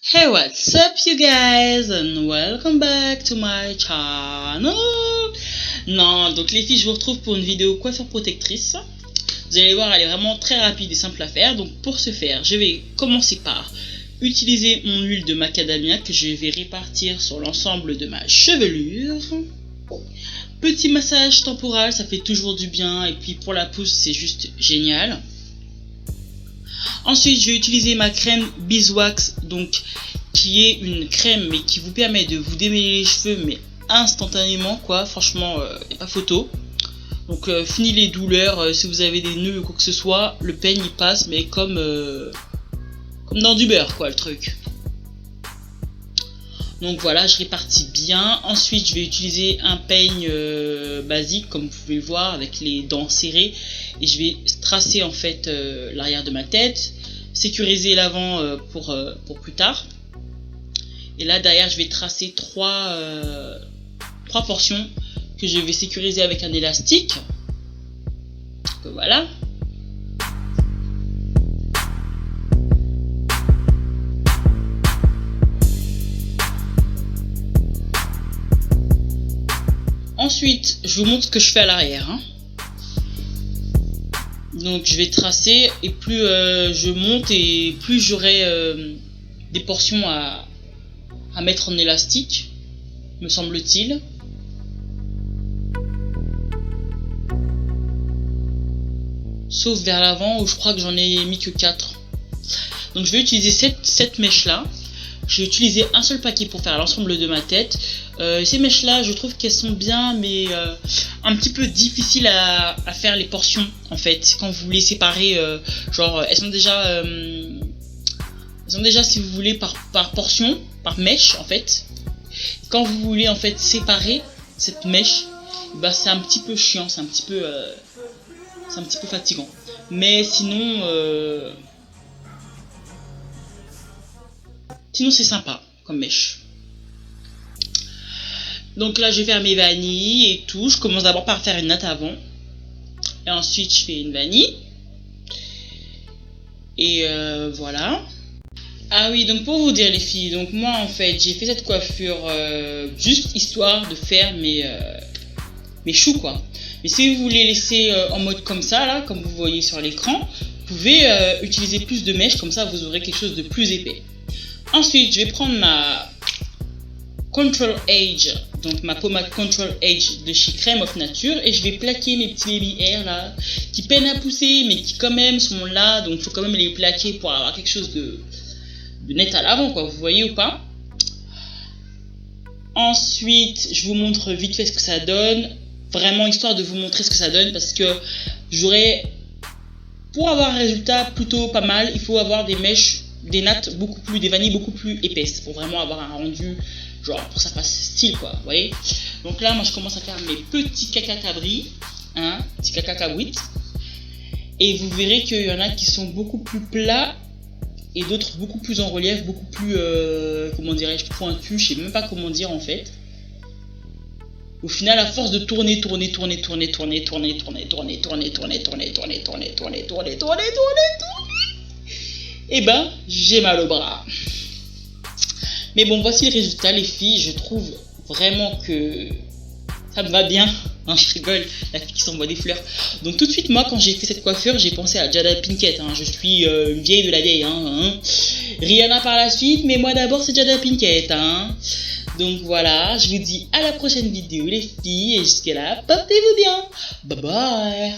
Hey, what's up you guys and welcome back to my channel. Non, donc les filles, je vous retrouve pour une vidéo coiffure protectrice. Vous allez voir, elle est vraiment très rapide et simple à faire. Donc pour ce faire, je vais commencer par utiliser mon huile de macadamia que je vais répartir sur l'ensemble de ma chevelure. Petit massage temporal, ça fait toujours du bien, et puis pour la pousse c'est juste génial. Ensuite, je vais utiliser ma crème Beeswax, donc qui est une crème mais qui vous permet de vous démêler les cheveux mais instantanément quoi. Franchement, y a pas photo. Donc fini les douleurs, si vous avez des nœuds ou quoi que ce soit, le peigne il passe mais comme dans du beurre quoi le truc. Donc voilà, je répartis bien. Ensuite, je vais utiliser un peigne basique, comme vous pouvez le voir, avec les dents serrées. Et je vais tracer en fait l'arrière de ma tête, sécuriser l'avant pour plus tard. Et là, derrière, je vais tracer trois portions que je vais sécuriser avec un élastique. Donc, voilà. Ensuite, je vous montre ce que je fais à l'arrière. Donc, je vais tracer et plus je monte et plus j'aurai des portions à mettre en élastique, me semble-t-il. Sauf vers l'avant où je crois que j'en ai mis que 4. Donc, je vais utiliser cette mèche-là. Je vais utiliser un seul paquet pour faire l'ensemble de ma tête. Ces mèches là je trouve qu'elles sont bien mais un petit peu difficiles à faire les portions en fait. Quand vous les séparez, genre elles sont déjà si vous voulez par portion, par mèche en fait. Quand vous voulez en fait séparer cette mèche, bah c'est un petit peu chiant, c'est un petit peu fatigant. Mais sinon c'est sympa comme mèche. Donc là je vais faire mes vanilles et tout. Je commence d'abord par faire une natte avant. Et ensuite je fais une vanille. Et voilà. Ah oui, donc pour vous dire les filles, donc moi en fait j'ai fait cette coiffure juste histoire de faire mes choux quoi. Mais si vous voulez laisser en mode comme ça là, comme vous voyez sur l'écran, vous pouvez utiliser plus de mèches, comme ça vous aurez quelque chose de plus épais. Ensuite je vais prendre ma Control Age, donc ma pommade Control Age de chez Crème of Nature, et je vais plaquer mes petits baby hair là, qui peinent à pousser mais qui quand même sont là, donc il faut quand même les plaquer pour avoir quelque chose de net à l'avant quoi, vous voyez ou pas. Ensuite je vous montre vite fait ce que ça donne, vraiment histoire de vous montrer ce que ça donne, parce que pour avoir un résultat plutôt pas mal, il faut avoir des mèches, des nattes des vanilles beaucoup plus épaisses, pour vraiment avoir un rendu genre pour que ça fasse style quoi, vous voyez. Donc là moi je commence à faire mes petits caca cabris, petits caca cabouites, et vous verrez qu'il y en a qui sont beaucoup plus plats et d'autres beaucoup plus en relief, beaucoup plus comment dirais-je, pointus, je sais même pas comment dire en fait. Au final, à force de tourner, et ben j'ai mal au bras. Mais bon, voici le résultat les filles, je trouve vraiment que ça me va bien. Je rigole, la fille qui s'envoie des fleurs. Donc tout de suite, moi quand j'ai fait cette coiffure, j'ai pensé à Jada Pinkett. Je suis une vieille de la vieille. Rihanna par la suite, mais moi d'abord c'est Jada Pinkett. Donc voilà, je vous dis à la prochaine vidéo les filles, et jusqu'à là, portez-vous bien. Bye bye.